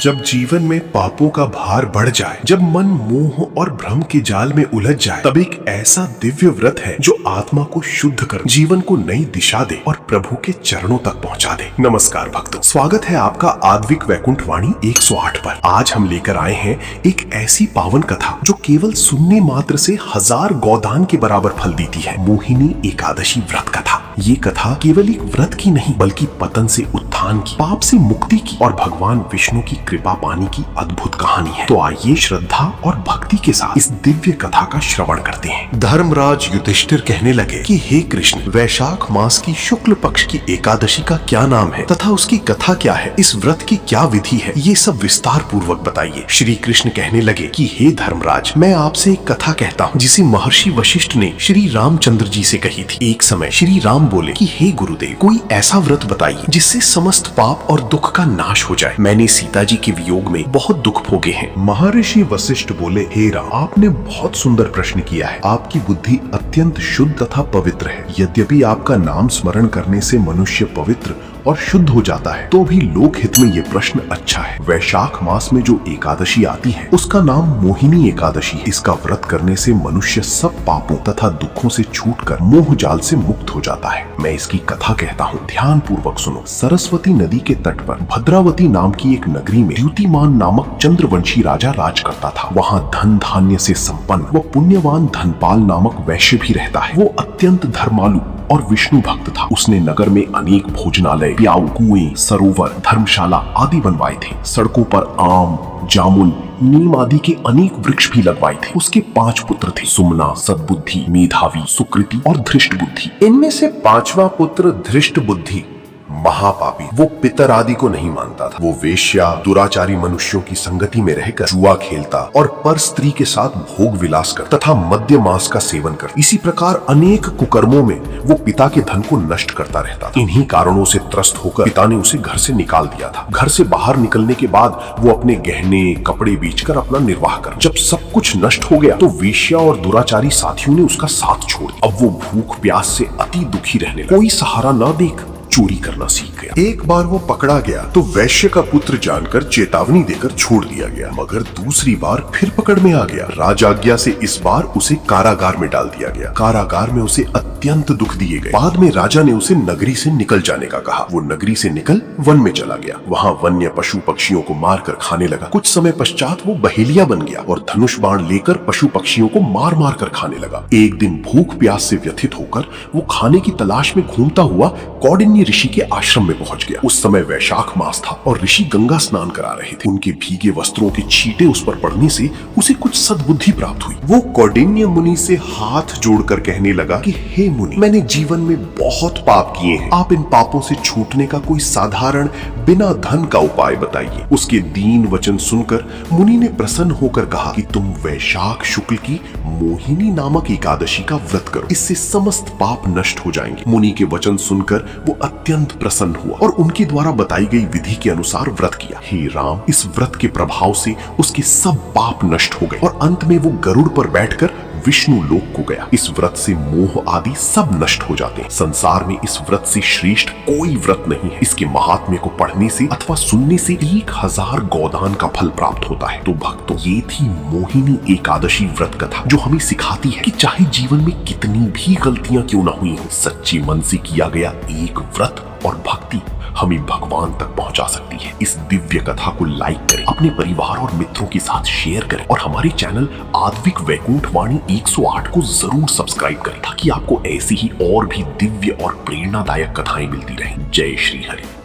जब जीवन में पापों का भार बढ़ जाए, जब मन मोह और भ्रम के जाल में उलझ जाए, तब एक ऐसा दिव्य व्रत है जो आत्मा को शुद्ध कर जीवन को नई दिशा दे और प्रभु के चरणों तक पहुंचा दे। नमस्कार भक्तों, स्वागत है आपका आद्विक वैकुंठ वाणी 108 पर। आज हम लेकर आए हैं एक ऐसी पावन कथा जो केवल सुनने मात्र से 1000 गोदान के बराबर फल देती है। मोहिनी एकादशी व्रत कथा। ये कथा केवल एक व्रत की नहीं बल्कि पतन से उत्थान की, पाप से मुक्ति की और भगवान विष्णु की कृपा पाने की अद्भुत कहानी है। तो आइए श्रद्धा और भक्ति के साथ इस दिव्य कथा का श्रवण करते हैं। धर्मराज युधिष्ठिर कहने लगे कि हे कृष्ण, वैशाख मास की शुक्ल पक्ष की एकादशी का क्या नाम है तथा उसकी कथा क्या है, इस व्रत की क्या विधि है, ये सब विस्तार पूर्वक बताइए। श्री कृष्ण कहने लगे कि हे धर्मराज, मैं आपसे एक कथा कहता हूँ जिसे महर्षि वशिष्ठ ने श्री रामचंद्र जी से कही थी। एक समय श्री राम बोले कि हे गुरुदेव, कोई ऐसा व्रत बताइए जिससे समस्त पाप और दुख का नाश हो जाए। मैंने सीता जी के वियोग में बहुत दुख भोगे हैं। महर्षि वशिष्ठ बोले, हे राम, आपने बहुत सुंदर प्रश्न किया है। आपकी बुद्धि अत्यंत शुद्ध तथा पवित्र है। यद्यपि आपका नाम स्मरण करने से मनुष्य पवित्र और शुद्ध हो जाता है, तो भी लोक हित में ये प्रश्न अच्छा है। वैशाख मास में जो एकादशी आती है उसका नाम मोहिनी एकादशी है। इसका व्रत करने से मनुष्य सब पापों तथा दुखों से छूटकर मोह जाल से मुक्त हो जाता है। मैं इसकी कथा कहता हूँ, ध्यान पूर्वक सुनो। सरस्वती नदी के तट पर भद्रावती नाम की एक नगरी में द्युतिमान नामक चंद्रवंशी राजा राज करता था। वहाँ धन धान्य से संपन्न व पुण्यवान धनपाल नामक वैश्य भी रहता है। वो अत्यंत धर्मालु और विष्णु भक्त था। उसने नगर में अनेक भोजनालय, प्याऊ, कुएं, सरोवर, धर्मशाला आदि बनवाए थे। सड़कों पर आम, जामुन, नीम आदि के अनेक वृक्ष भी लगवाए थे। उसके 5 पुत्र थे, सुमना, सद्बुद्धि, मेधावी, सुकृति और धृष्ट बुद्धि। इनमें से 5वां पुत्र धृष्ट बुद्धि महापापी, वो पितर आदि को नहीं मानता था। वो वेश्या, दुराचारी मनुष्यों की संगति में रहकर जुआ खेलता और पर स्त्री के साथ भोग विलास कर तथा मद्य मांस का सेवन कर, इसी प्रकार अनेक कुकर्मों में वो पिता के धन को नष्ट करता रहता था। इन्हीं कारणों से त्रस्त होकर पिता ने उसे घर से निकाल दिया था। घर से बाहर निकलने के बाद वो अपने गहने कपड़े बेचकर अपना निर्वाह कर, जब सब कुछ नष्ट हो गया तो वेश्या और दुराचारी साथियों ने उसका साथ छोड़ दिया। अब वो भूख प्यास से अति दुखी रहने लगा। कोई सहारा न देख चोरी करना सीख गया। एक बार वो पकड़ा गया तो वैश्य का पुत्र जानकर चेतावनी देकर छोड़ दिया गया, मगर दूसरी बार फिर पकड़ में आ गया। राजाज्ञा से इस बार उसे कारागार में डाल दिया गया। कारागार में उसे अत्यंत दुख दिए गए। बाद में राजा ने उसे नगरी से निकल जाने का कहा। वो नगरी से निकल वन में चला गया। वहाँ वन्य पशु पक्षियों को मारकर खाने लगा। कुछ समय पश्चात वो बहेलिया बन गया और धनुष बाण लेकर पशु पक्षियों को मार मार कर खाने लगा। एक दिन भूख प्यास से व्यथित होकर वो खाने की तलाश में घूमता हुआ कौंडिन्य ऋषि के आश्रम में पहुंच गया। उस समय वैशाख मास था और ऋषि गंगा स्नान करा रहे थे। उनके भीगे वस्त्रों के छींटे उस पर पड़ने से उसे कुछ सद्बुद्धि प्राप्त हुई। वो कौंडिन्य मुनि से हाथ जोड़कर कहने लगा कि हे मुनि, मैंने जीवन में बहुत पाप किए हैं। आप इन पापों से छूटने का कोई साधारण बिना धन का उपाय बताइए। उसके दीन वचन सुनकर मुनि ने प्रसन्न होकर कहा कि तुम वैशाख शुक्ल की मोहिनी नामक एकादशी का व्रत करो, इससे समस्त पाप नष्ट हो जाएंगे। मुनि के वचन सुनकर वो अत्यंत प्रसन्न हुआ और उनके द्वारा बताई गई विधि के अनुसार व्रत किया। हे राम, इस व्रत के प्रभाव से उसके सब पाप नष्ट हो गए और अंत में वो गरुड़ पर बैठकर विष्णु लोक को गया। इस व्रत से मोह आदि सब नष्ट हो जाते हैं। संसार में इस व्रत से श्रेष्ठ कोई व्रत नहीं है। इसके महात्म्य को पढ़ने से अथवा सुनने से 1000 गोदान का फल प्राप्त होता है। तो भक्तों, ये थी मोहिनी एकादशी व्रत कथा जो हमें सिखाती है कि चाहे जीवन में कितनी भी गलतियां क्यों न हुई हो, सच्चे मन से किया गया एक व्रत और भक्ति हमें भगवान तक पहुंचा सकती है। इस दिव्य कथा को लाइक करें, अपने परिवार और मित्रों के साथ शेयर करें और हमारे चैनल आद्विक वैकुंठ वाणी 108 को जरूर सब्सक्राइब करें ताकि आपको ऐसी ही और भी दिव्य और प्रेरणादायक कथाएं मिलती रहें। जय श्री हरि।